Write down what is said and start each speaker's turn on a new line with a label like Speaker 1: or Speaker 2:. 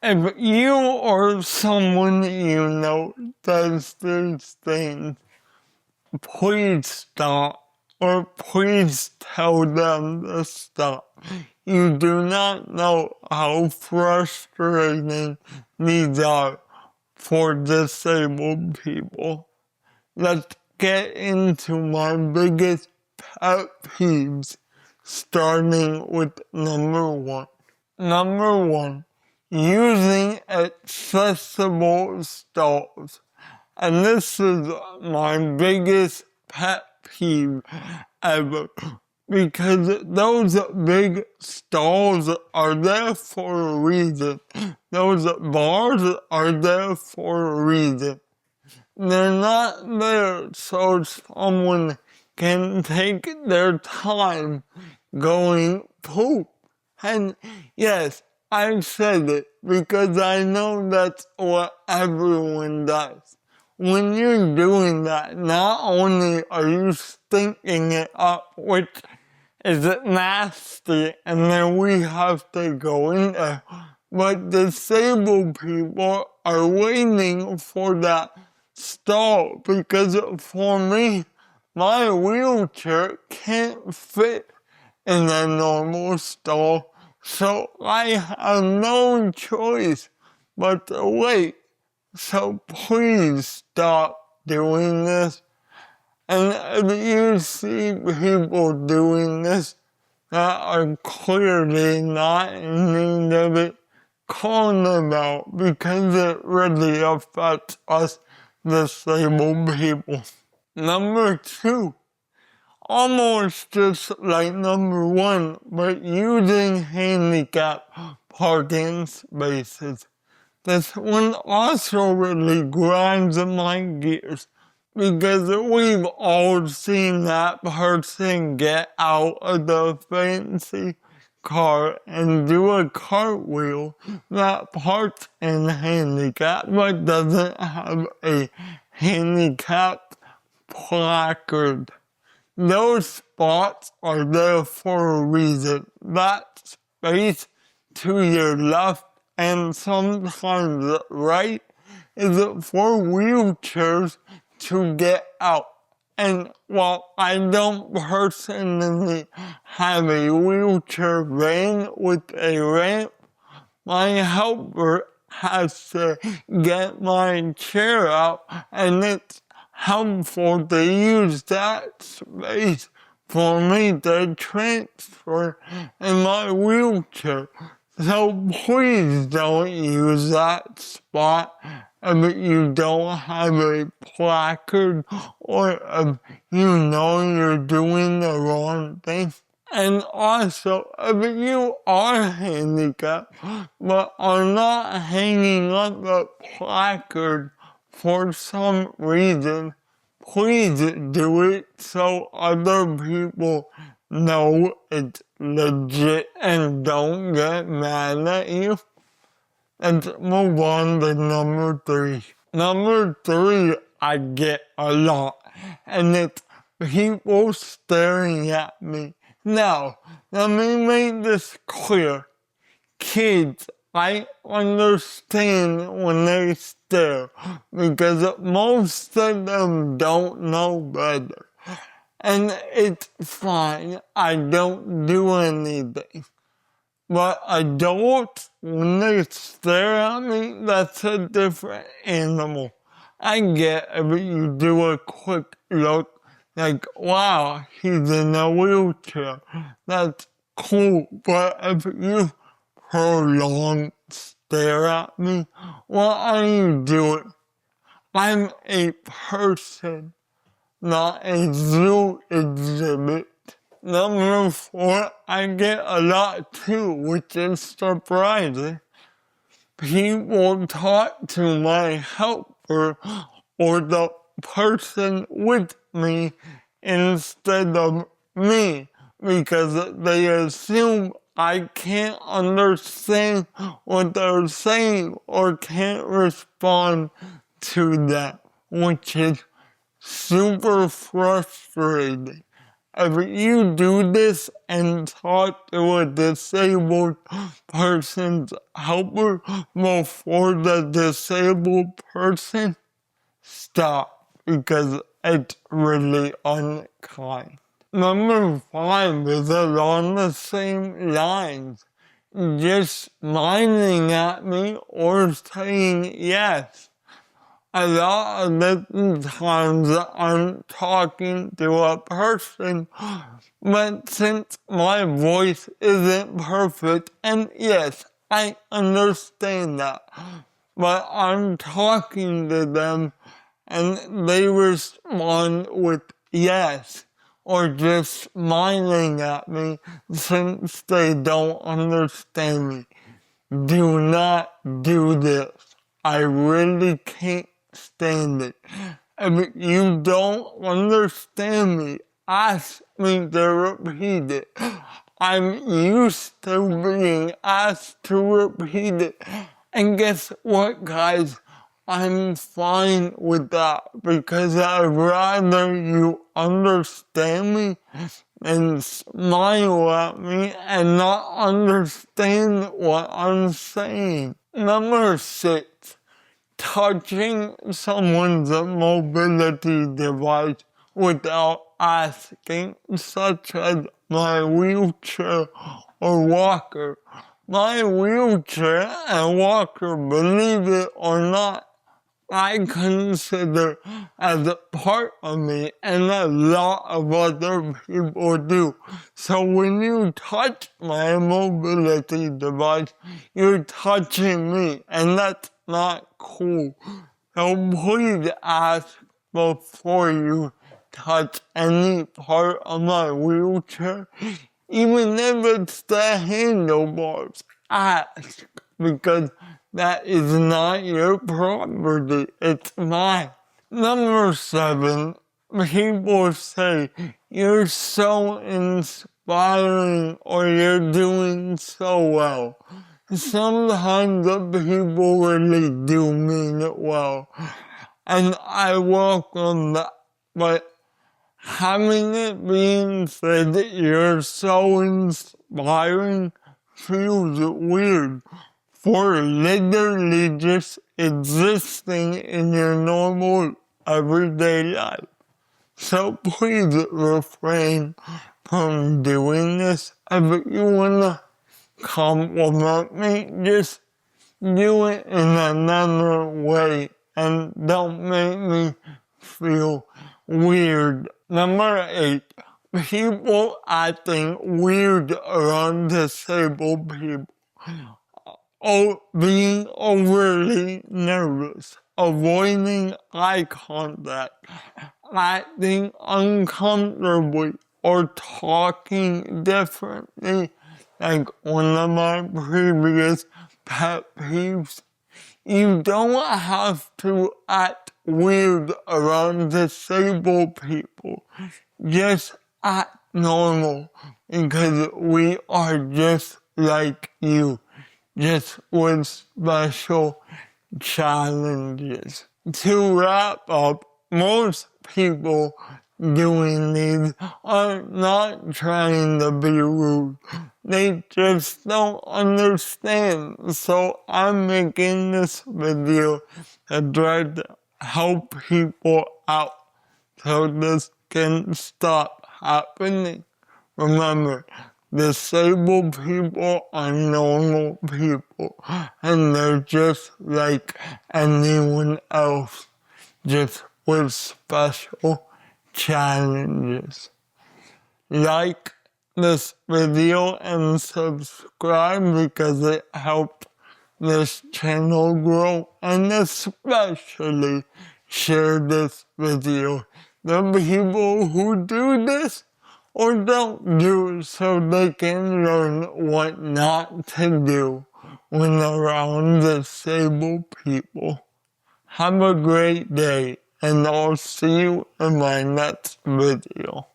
Speaker 1: If you or someone you know does these things, please stop, or please tell them to stop. You do not know how frustrating these are for disabled people. Let's get into my biggest pet peeves, starting with number one. Number one, using accessible stalls. And this is my biggest pet peeve ever, because those big stalls are there for a reason. Those bars are there for a reason. They're not there so someone can take their time going poop. And yes, I said it because I know that's what everyone does. When you're doing that, not only are you stinking it up, which is nasty, and then we have to go in there, but disabled people are waiting for that stall, because for me, my wheelchair can't fit in a normal stall, so I have no choice but to wait. So please stop doing this. And if you see people doing this that are clearly not in need of it, call them out, because it really affects us disabled people. Number two, almost just like number one, but using handicap parking spaces. This one also really grinds my gears, because we've all seen that person get out of the fancy car and do a cartwheel that parks in handicap but doesn't have a handicap placard. Those spots are there for a reason. That space to your left and sometimes right is for wheelchairs to get out. And while I don't personally have a wheelchair van with a ramp, my helper has to get my chair out, and it's helpful to use that space for me to transfer in my wheelchair. So please don't use that spot if you don't have a placard, or if you know you're doing the wrong thing. And also, if you are handicapped but are not hanging up a placard for some reason, please do it so other people know it's legit and don't get mad at you. Let's move on to number three. Number three I get a lot, and it's people staring at me. Now, let me make this clear. Kids, I understand when they stare, because most of them don't know better. And it's fine, I don't do anything. But adults, when they stare at me, that's a different animal. I get if you do a quick look, like, wow, he's in a wheelchair. That's cool. But if you prolong stare at me, what are you doing? I'm a person, not a zoo exhibit. Number four, I get a lot too, which is surprising. People talk to my helper or the person with me instead of me, because they assume I can't understand what they're saying or can't respond to that, which is super frustrating. If you do this and talk to a disabled person's helper before the disabled person, stop, because it's really unkind. Number 5 is along the same lines. Just smiling at me or saying yes. A lot of the times I'm talking to a person, but since my voice isn't perfect, and yes, I understand that, but I'm talking to them and they respond with yes, or just smiling at me since they don't understand me. Do not do this. I really can't stand it. If you don't understand me, ask me to repeat it. I'm used to being asked to repeat it. And guess what, guys? I'm fine with that because I'd rather you understand me than smile at me and not understand what I'm saying. Number 6. Touching someone's mobility device without asking, such as my wheelchair or walker. My wheelchair and walker, believe it or not, I consider as a part of me, and a lot of other people do. So when you touch my mobility device, you're touching me, and that's not cool. So please ask before you touch any part of my wheelchair, even if it's the handlebars. Ask, because that is not your property, it's mine. Number 7, people say, you're so inspiring or you're doing so well. Sometimes the people really do mean it well, and I welcome that, but having it being said that you're so inspiring feels weird for literally just existing in your normal everyday life. So please refrain from doing this. If you wanna compliment me, just do it in another way and don't make me feel weird. Number 8, people acting weird around disabled people. Being overly nervous, avoiding eye contact, acting uncomfortably, or talking differently, like one of my previous pet peeves. You don't have to act weird around disabled people. Just act normal, because we are just like you, just with special challenges. To wrap up, most people doing these are not trying to be rude. They just don't understand. So I'm making this video to try to help people out so this can stop happening. Remember, disabled people are normal people, and they're just like anyone else, just with special challenges. Like this video and subscribe because it helped this channel grow, and especially share this video. The people who do this or don't do so they can learn what not to do when around disabled people. Have a great day, and I'll see you in my next video.